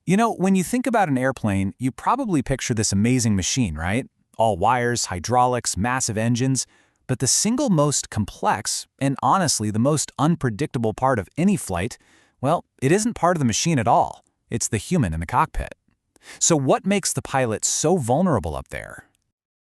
You know, when you think about an airplane, you probably picture this amazing machine, right? All wires, hydraulics, massive engines. But the single most complex, and honestly the most unpredictable part of any flight, well, it isn't part of the machine at all. It's the human in the cockpit. So what makes the pilot so vulnerable up there?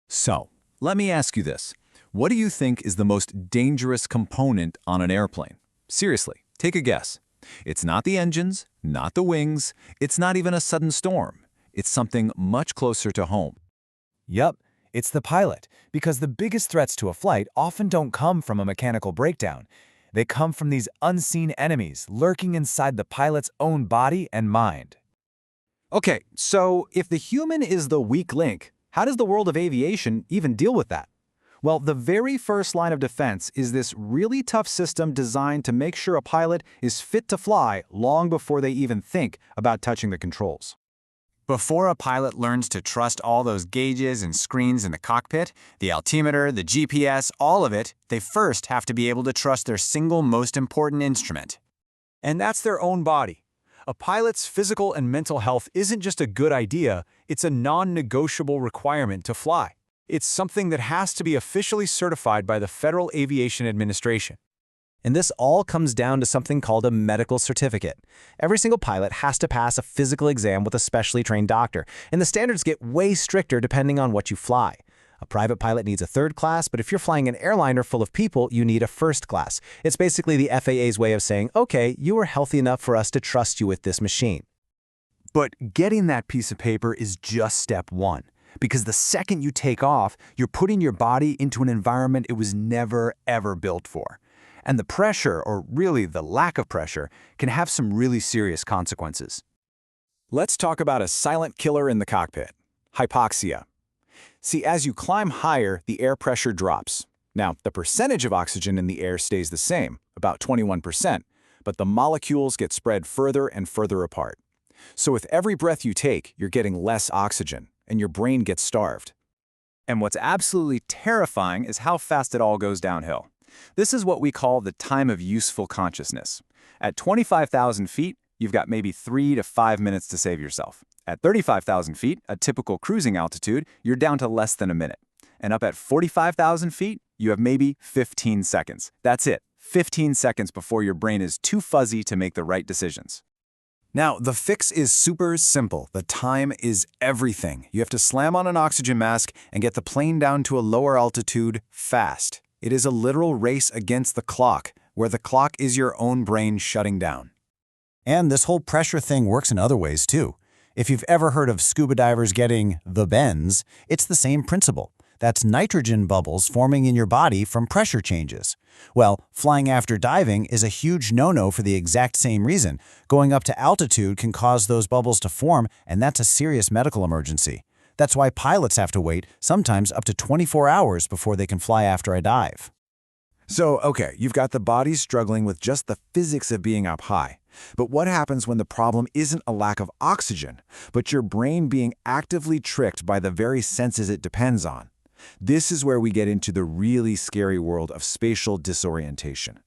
So, let me ask you this. What do you think is the most dangerous component on an airplane? Seriously, take a guess. It's not the engines, not the wings, it's not even a sudden storm. It's something much closer to home. Yup, it's the pilot, because the biggest threats to a flight often don't come from a mechanical breakdown. They come from these unseen enemies lurking inside the pilot's own body and mind. Okay, so if the human is the weak link, how does the world of aviation even deal with that? Well, the very first line of defense is this really tough system designed to make sure a pilot is fit to fly long before they even think about touching the controls. Before a pilot learns to trust all those gauges and screens in the cockpit, the altimeter, the GPS, all of it, they first have to be able to trust their single most important instrument. And that's their own body. A pilot's physical and mental health isn't just a good idea, it's a non-negotiable requirement to fly. It's something that has to be officially certified by the Federal Aviation Administration. And this all comes down to something called a medical certificate. Every single pilot has to pass a physical exam with a specially trained doctor, and the standards get way stricter depending on what you fly. A private pilot needs a third class, but if you're flying an airliner full of people, you need a first class. It's basically the FAA's way of saying, okay, you are healthy enough for us to trust you with this machine. But getting that piece of paper is just step one. Because the second you take off, you're putting your body into an environment it was never, ever built for. And the pressure, or really the lack of pressure, can have some really serious consequences. Let's talk about a silent killer in the cockpit: hypoxia. See, as you climb higher, the air pressure drops. Now, the percentage of oxygen in the air stays the same, about 21%, but the molecules get spread further and further apart. So with every breath you take, you're getting less oxygen, and your brain gets starved. And what's absolutely terrifying is how fast it all goes downhill. This is what we call the time of useful consciousness. At 25,000 feet, you've got maybe 3 to 5 minutes to save yourself. At 35,000 feet, a typical cruising altitude, you're down to less than a minute. And up at 45,000 feet, you have maybe 15 seconds. That's it, 15 seconds before your brain is too fuzzy to make the right decisions. Now, the fix is super simple. The time is everything. You have to slam on an oxygen mask and get the plane down to a lower altitude fast. It is a literal race against the clock, where the clock is your own brain shutting down. And this whole pressure thing works in other ways too. If you've ever heard of scuba divers getting the bends, it's the same principle. That's nitrogen bubbles forming in your body from pressure changes. Well, flying after diving is a huge no-no for the exact same reason. Going up to altitude can cause those bubbles to form, and that's a serious medical emergency. That's why pilots have to wait, sometimes up to 24 hours before they can fly after a dive. So, okay, you've got the body struggling with just the physics of being up high. But what happens when the problem isn't a lack of oxygen, but your brain being actively tricked by the very senses it depends on? This is where we get into the really scary world of spatial disorientation.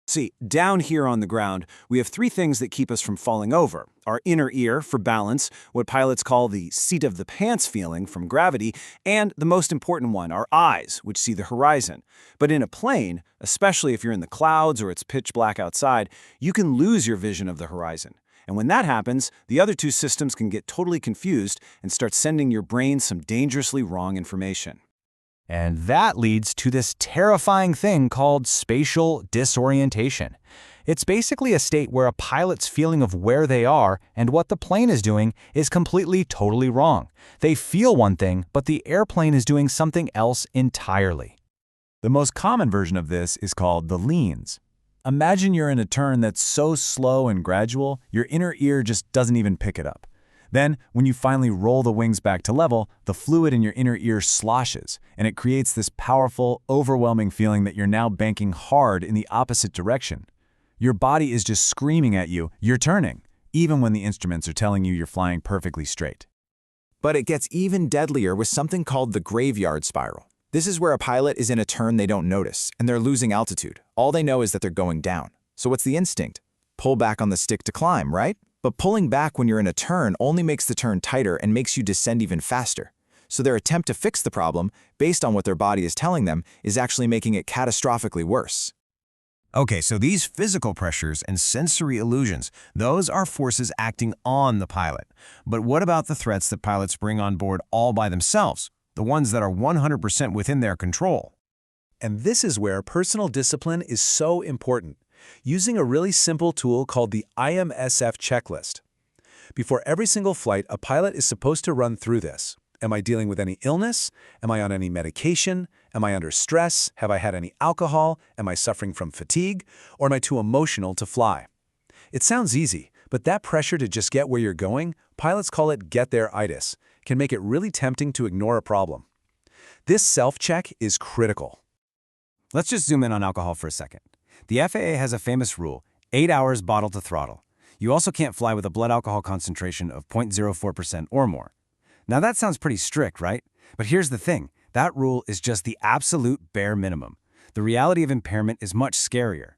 See, down here on the ground, we have 3 things that keep us from falling over. Our inner ear for balance, what pilots call the seat of the pants feeling from gravity, and the most important one, our eyes, which see the horizon. But in a plane, especially if you're in the clouds or it's pitch black outside, you can lose your vision of the horizon. And when that happens, the other 2 systems can get totally confused and start sending your brain some dangerously wrong information. And that leads to this terrifying thing called spatial disorientation. It's basically a state where a pilot's feeling of where they are and what the plane is doing is completely, totally wrong. They feel one thing, but the airplane is doing something else entirely. The most common version of this is called the leans. Imagine you're in a turn that's so slow and gradual, your inner ear just doesn't even pick it up. Then, when you finally roll the wings back to level, the fluid in your inner ear sloshes, and it creates this powerful, overwhelming feeling that you're now banking hard in the opposite direction. Your body is just screaming at you, you're turning, even when the instruments are telling you you're flying perfectly straight. But it gets even deadlier with something called the graveyard spiral. This is where a pilot is in a turn they don't notice, and they're losing altitude. All they know is that they're going down. So what's the instinct? Pull back on the stick to climb, right? But pulling back when you're in a turn only makes the turn tighter and makes you descend even faster. So their attempt to fix the problem, based on what their body is telling them, is actually making it catastrophically worse. Okay, so these physical pressures and sensory illusions, those are forces acting on the pilot. But what about the threats that pilots bring on board all by themselves? The ones that are 100% within their control? And this is where personal discipline is so important, using a really simple tool called the IMSF checklist. Before every single flight, a pilot is supposed to run through this. Am I dealing with any illness? Am I on any medication? Am I under stress? Have I had any alcohol? Am I suffering from fatigue? Or am I too emotional to fly? It sounds easy, but that pressure to just get where you're going, pilots call it get-there-itis, can make it really tempting to ignore a problem. This self-check is critical. Let's just zoom in on alcohol for a second. The FAA has a famous rule, 8 hours bottle to throttle. You also can't fly with a blood alcohol concentration of 0.04% or more. Now that sounds pretty strict, right? But here's the thing, that rule is just the absolute bare minimum. The reality of impairment is much scarier.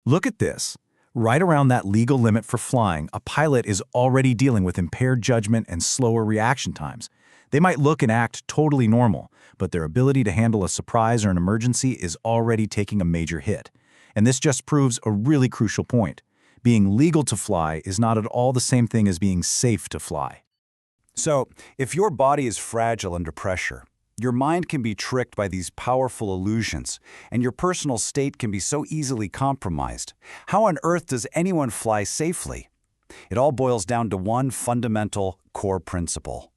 Look at this. Right around that legal limit for flying, a pilot is already dealing with impaired judgment and slower reaction times. They might look and act totally normal, but their ability to handle a surprise or an emergency is already taking a major hit. And this just proves a really crucial point. Being legal to fly is not at all the same thing as being safe to fly. So, if your body is fragile under pressure, your mind can be tricked by these powerful illusions, and your personal state can be so easily compromised. How on earth does anyone fly safely? It all boils down to one fundamental core principle.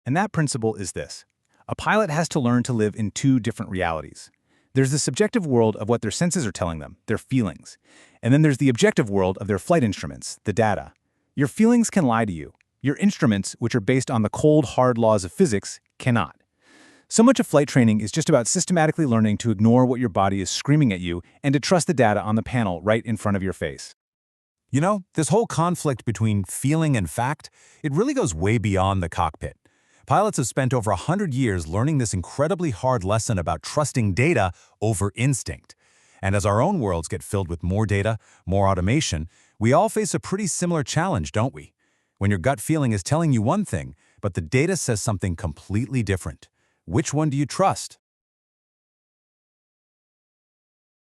And that principle is this. A pilot has to learn to live in two different realities. There's the subjective world of what their senses are telling them, their feelings. And then there's the objective world of their flight instruments, the data. Your feelings can lie to you. Your instruments, which are based on the cold, hard laws of physics, cannot. So much of flight training is just about systematically learning to ignore what your body is screaming at you and to trust the data on the panel right in front of your face. You know, this whole conflict between feeling and fact, it really goes way beyond the cockpit. Pilots have spent over 100 years learning this incredibly hard lesson about trusting data over instinct. And as our own worlds get filled with more data, more automation, we all face a pretty similar challenge, don't we? When your gut feeling is telling you one thing, but the data says something completely different. Which one do you trust?